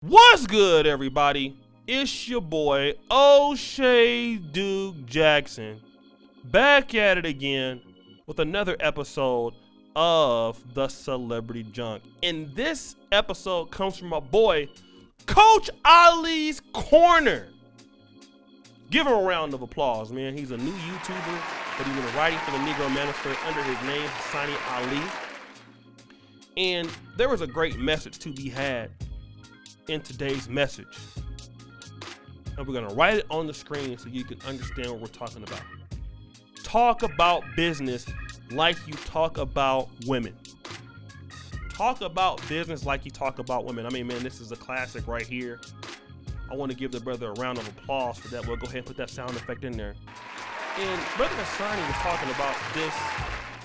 What's good, everybody? It's your boy O'Shea Duke Jackson, back at it again with another episode of the Celebrity Junk. And this episode comes from my boy, Coach Ali's Corner. Give him a round of applause, man. He's a new YouTuber, but he's been writing for the Negro Manosphere under his name, Hassani Ali. And there was a great message to be had in today's message. And we're gonna write it on the screen so you can understand what we're talking about. Talk about business like you talk about women. Talk about business like you talk about women. I mean, man, this is a classic right here. I want to give the brother a round of applause for that. We'll go ahead and put that sound effect in there. And Brother Hassani was talking about this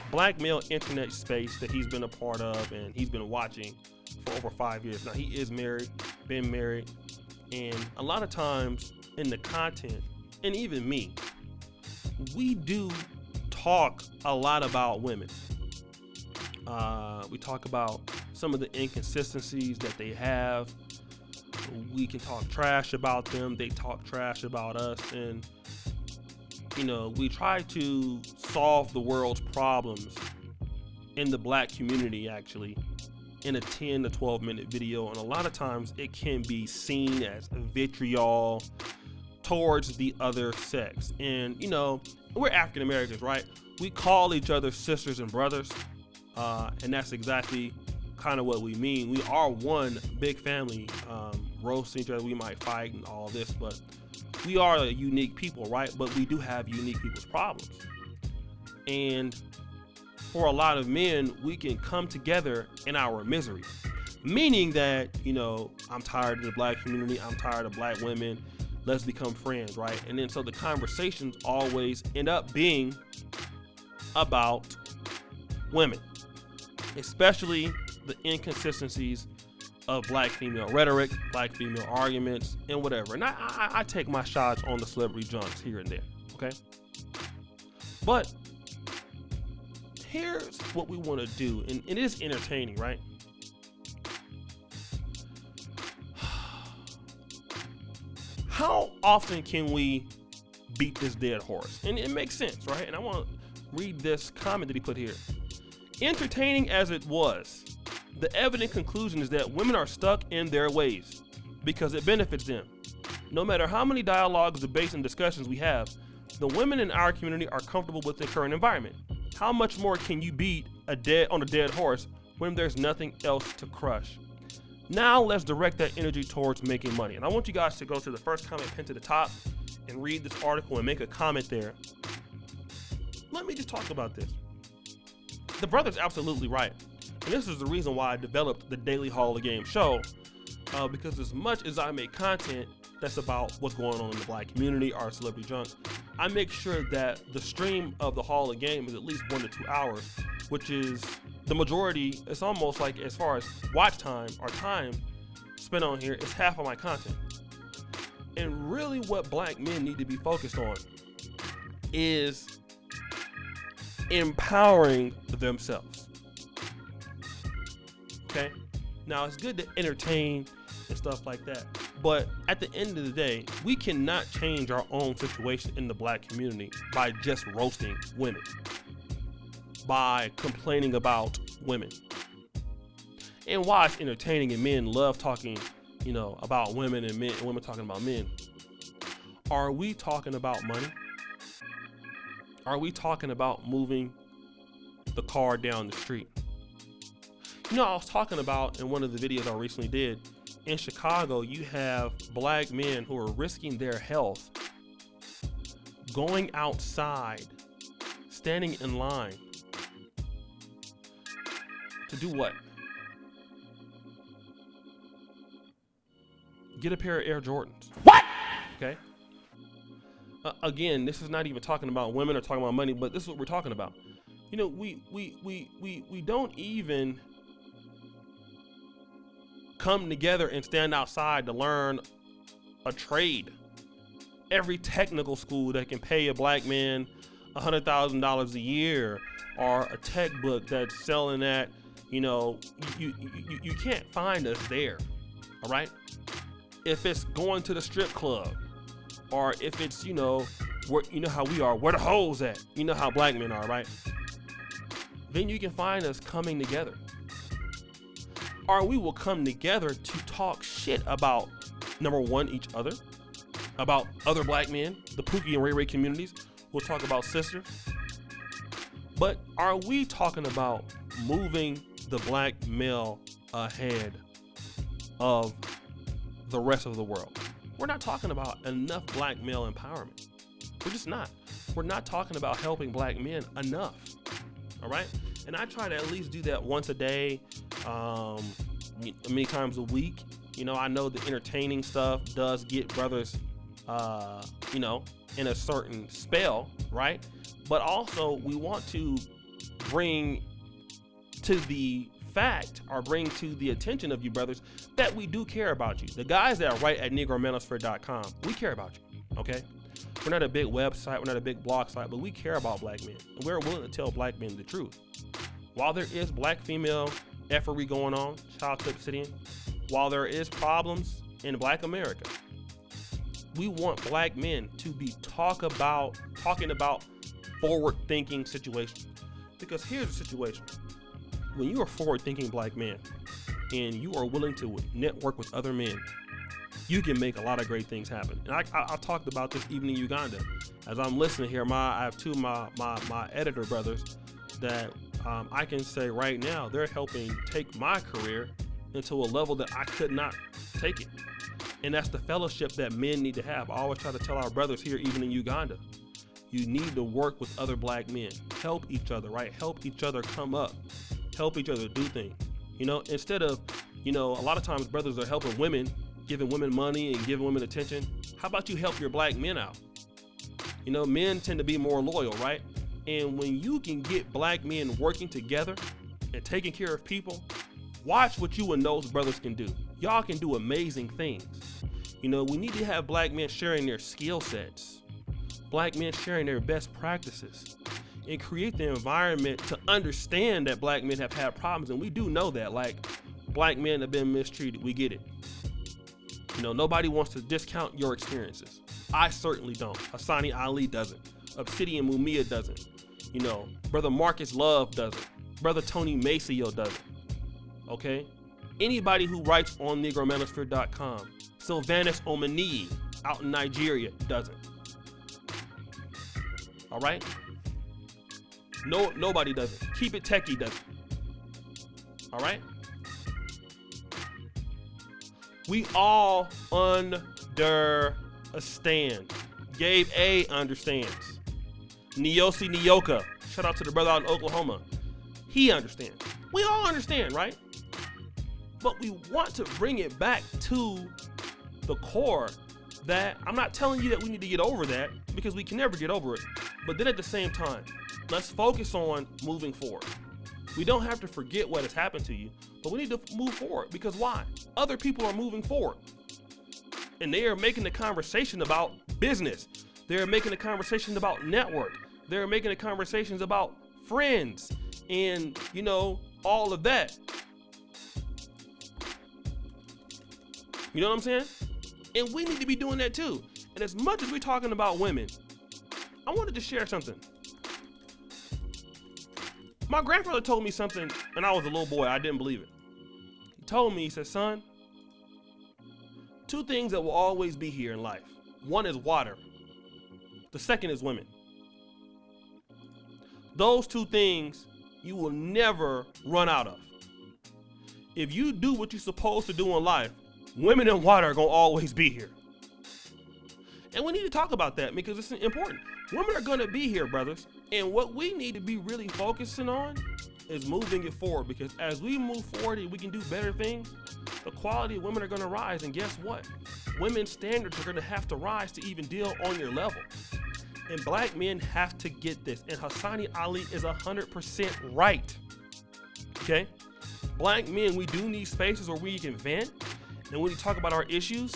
black male internet space that he's been a part of and he's been watching for over 5 years. Now, he is married, been married, and a lot of times in the content, and even me, we do talk a lot about women. We talk about some of the inconsistencies that they have. We can talk trash about them. They talk trash about us. And, you know, we try to solve the world's problems in the black community, actually, in a 10 to 12 minute video. And a lot of times it can be seen as vitriol towards the other sex. And, you know, we're African Americans, right? We call each other sisters and brothers. And that's exactly kind of what we mean. We are one big family. Roasting each other, we might fight and all this, but we are a unique people, right? But we do have unique people's problems. And for a lot of men, we can come together in our misery. Meaning that, you know, I'm tired of the black community, I'm tired of black women, let's become friends, right? And then so the conversations always end up being about women, especially the inconsistencies of black female rhetoric, black female arguments, and whatever. And I take my shots on the celebrity junks here and there, okay? But here's what we want to do, and it is entertaining, right? How often can we beat this dead horse? And it makes sense, right? And I want to read this comment that he put here. Entertaining as it was, the evident conclusion is that women are stuck in their ways because it benefits them. No matter how many dialogues, debates, and discussions we have, the women in our community are comfortable with the current environment. How much more can you beat a dead horse when there's nothing else to crush? Now let's direct that energy towards making money. And I want you guys to go to the first comment pinned to the top and read this article and make a comment there. Let me just talk about this. The brother's absolutely right. And this is the reason why I developed the Daily Hall of Game show, because as much as I make content that's about what's going on in the black community, our celebrity junk, I make sure that the stream of the Hall of Game is at least 1 to 2 hours, which is the majority. It's almost like, as far as watch time or time spent on here, it's half of my content. And really what black men need to be focused on is empowering themselves. Okay, now it's good to entertain and stuff like that, but at the end of the day, we cannot change our own situation in the black community by just roasting women, by complaining about women. And why it's entertaining and men love talking, you know, about women and men, and women talking about men. Are we talking about money? Are we talking about moving the car down the street? You know, I was talking about in one of the videos I recently did, in Chicago, you have black men who are risking their health, going outside, standing in line to do what? Get a pair of Air Jordans. What? Okay. Again, this is not even talking about women or talking about money, but this is what we're talking about. You know, we don't even come together and stand outside to learn a trade. Every technical school that can pay a black man $100,000 a year, or a tech book that's selling at, you know, you can't find us there. All right. if it's going to the strip club, or if it's, where, how we are, where the hoes at, how black men are, right? Then you can find us coming together. Or we will come together to talk shit about, number one, each other, about other black men, the Pookie and Ray Ray communities. We'll talk about sisters. But are we talking about moving the black male ahead of the rest of the world? We're not talking about enough black male empowerment. We're just not. We're not talking about helping black men enough. All right? And I try to at least do that once a day, many times a week. I know the entertaining stuff does get brothers, in a certain spell, right? But also we want to bring to the fact, or bring to the attention of you brothers, that we do care about you. The guys that write at negromanosphere.com, we care about you, okay? We're not a big website, we're not a big blog site, but we care about black men. And we're willing to tell black men the truth. While there is black female effery going on, shout out to Obsidian, while there is problems in black America, we want black men to be talking about forward-thinking situations. Because here's the situation. When you are forward-thinking black man and you are willing to network with other men, you can make a lot of great things happen. And I talked about this even in Uganda. As I'm listening here, I have two of my editor brothers that I can say right now, they're helping take my career into a level that I could not take it. And that's the fellowship that men need to have. I always try to tell our brothers here, even in Uganda, you need to work with other black men. Help each other, right? Help each other come up. Help each other do things. Instead of, a lot of times brothers are helping women, giving women money and giving women attention. How about you help your black men out? Men tend to be more loyal, right? And when you can get black men working together and taking care of people, watch what you and those brothers can do. Y'all can do amazing things. We need to have black men sharing their skill sets, black men sharing their best practices, and create the environment to understand that black men have had problems. And we do know that, like, black men have been mistreated. We get it. Nobody wants to discount your experiences. I certainly don't. Hassani Ali doesn't. Obsidian Mumia doesn't. Brother Marcus Love doesn't. Brother Tony Maceo doesn't. Okay? Anybody who writes on negromanosphere.com, Sylvanus Omanii out in Nigeria doesn't. All right? No, nobody doesn't. Keep It Techie doesn't. All right? We all understand. Gabe A understands. Neosi Nyoka, shout out to the brother out in Oklahoma. He understands. We all understand, right? But we want to bring it back to the core that I'm not telling you that we need to get over that, because we can never get over it. But then at the same time, let's focus on moving forward. We don't have to forget what has happened to you, but we need to move forward. Because why? Other people are moving forward. And they are making the conversation about business. They're making the conversation about network. They're making the conversations about friends and, all of that. You know what I'm saying? And we need to be doing that too. And as much as we're talking about women, I wanted to share something. My grandfather told me something when I was a little boy. I didn't believe it. He told me, he said, son, two things that will always be here in life. One is water. The second is women. Those two things you will never run out of. If you do what you're supposed to do in life, women and water are going to always be here. And we need to talk about that because it's important. Women are going to be here, brothers. And what we need to be really focusing on is moving it forward, because as we move forward and we can do better things, the quality of women are going to rise. And guess what? Women's standards are going to have to rise to even deal on your level. And black men have to get this. And Hassani Ali is 100% right. Okay? Black men, we do need spaces where we can vent and we talk about our issues,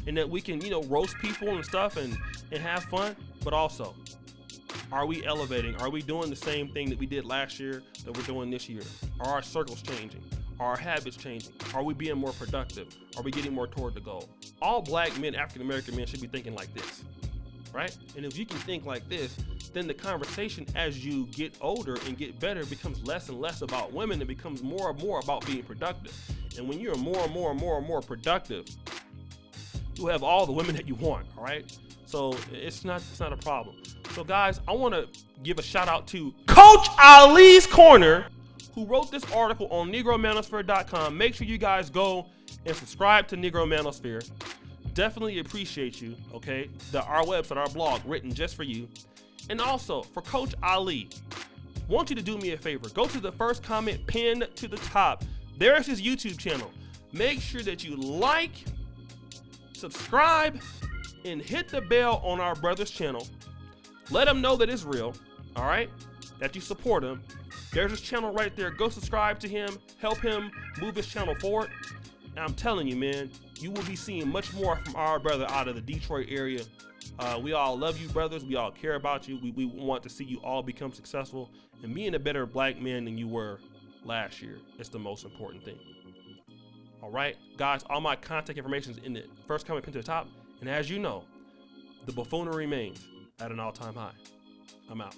and that we can, roast people and stuff and have fun. But also, are we elevating? Are we doing the same thing that we did last year that we're doing this year? Are our circles changing? Are our habits changing? Are we being more productive? Are we getting more toward the goal? All black men, African American men should be thinking like this, right? And if you can think like this, then the conversation as you get older and get better becomes less and less about women. It becomes more and more about being productive. And when you're more and more productive, you have all the women that you want, all right? So it's not a problem. So guys, I want to give a shout out to Coach Ali's Corner, who wrote this article on NegroManosphere.com. Make sure you guys go and subscribe to Negro Manosphere. Definitely appreciate you, okay? Our website, our blog, written just for you. And also, for Coach Ali, want you to do me a favor. Go to the first comment pinned to the top. There's his YouTube channel. Make sure that you like, subscribe, and hit the bell on our brother's channel. Let him know that it's real, all right? That you support him. There's his channel right there. Go subscribe to him. Help him move his channel forward. And I'm telling you, man, you will be seeing much more from our brother out of the Detroit area. We all love you, brothers. We all care about you. We want to see you all become successful and being a better black man than you were last year. It's the most important thing. All right, guys, all my contact information is in the first comment pinned to the top. And as you know, the buffoonery remains at an all-time high. I'm out.